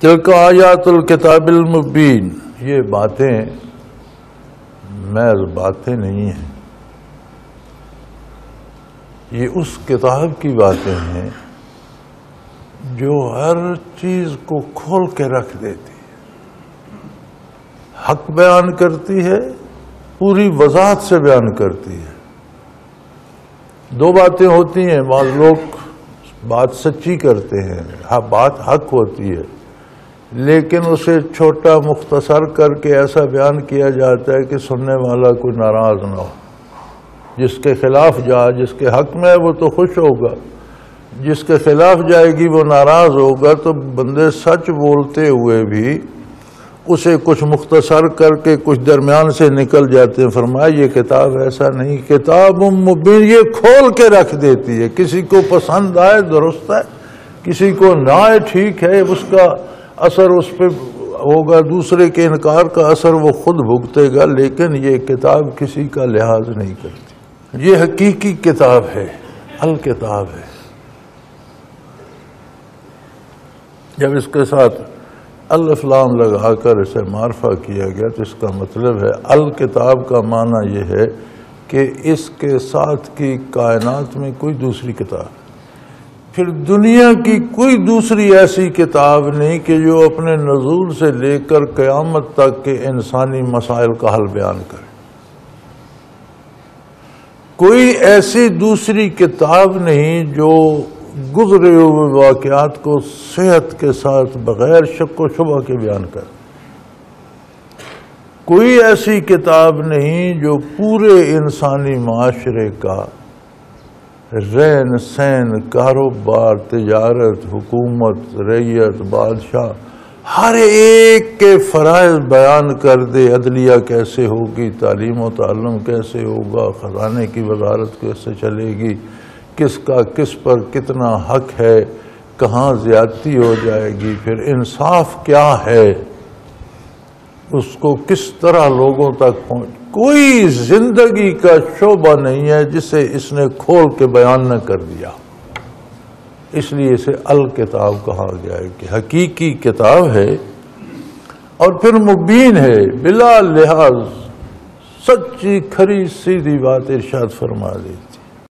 تلک آیات الکتاب المبین، یہ باتیں محض باتیں نہیں ہیں، یہ اس کتاب کی باتیں ہیں جو ہر چیز کو کھول کے رکھ دیتی ہے، حق بیان کرتی ہے، پوری وضاحت سے بیان کرتی ہے۔ دو باتیں ہوتی ہیں، بعض لوگ بات سچی کرتے ہیں، بات حق ہوتی ہے، لیکن اسے چھوٹا مختصر کر کے ایسا بیان کیا جاتا ہے کہ سننے والا کوئی ناراض نہ ہو۔ جس کے خلاف جس کے حق میں ہے وہ تو خوش ہوگا، جس کے خلاف جائے گی وہ ناراض ہوگا۔ تو بندے سچ بولتے ہوئے بھی اسے کچھ مختصر کر کے کچھ درمیان سے نکل جاتے ہیں۔ فرمایا یہ کتاب ایسا نہیں، کتاب مبین، یہ کھول کے رکھ دیتی ہے۔ کسی کو پسند آئے درست ہے، کسی کو نہ آئے ٹھیک ہے، اس کا اثر اس پہ ہوگا، دوسرے کے انکار کا اثر وہ خود بھگتے گا، لیکن یہ کتاب کسی کا لحاظ نہیں کرتی۔ یہ حقیقی کتاب ہے، الکتاب ہے۔ جب اس کے ساتھ الف لام لگا کر اسے معرفہ کیا گیا تو اس کا مطلب ہے الکتاب کا معنی یہ ہے کہ اس کے ساتھ کی کائنات میں کوئی دوسری کتاب، پھر دنیا کی کوئی دوسری ایسی کتاب نہیں کہ جو اپنے نزول سے لے کر قیامت تک کے انسانی مسائل کا حل بیان کرے۔ کوئی ایسی دوسری کتاب نہیں جو گزرے ہوئے واقعات کو صحت کے ساتھ بغیر شک و شبہ کے بیان کرے۔ کوئی ایسی کتاب نہیں جو پورے انسانی معاشرے کا رہن سہن، کاروبار، تجارت، حکومت، رعیت، بادشاہ، ہر ایک کے فرائض بیان کر دے۔ عدلیہ کیسے ہوگی، تعلیم و تعلم کیسے ہوگا، خزانے کی وزارت کیسے چلے گی، کس کا کس پر کتنا حق ہے، کہاں زیادتی ہو جائے گی، پھر انصاف کیا ہے، اس کو کس طرح لوگوں تک پہنچ۔ کوئی زندگی کا شعبہ نہیں ہے جسے اس نے کھول کے بیان نہ کر دیا۔ اس لیے اسے الکتاب کہا گیا ہے کہ حقیقی کتاب ہے، اور پھر مبین ہے، بلا لحاظ، سچی کھری سیدھی بات ارشاد فرما دیتی۔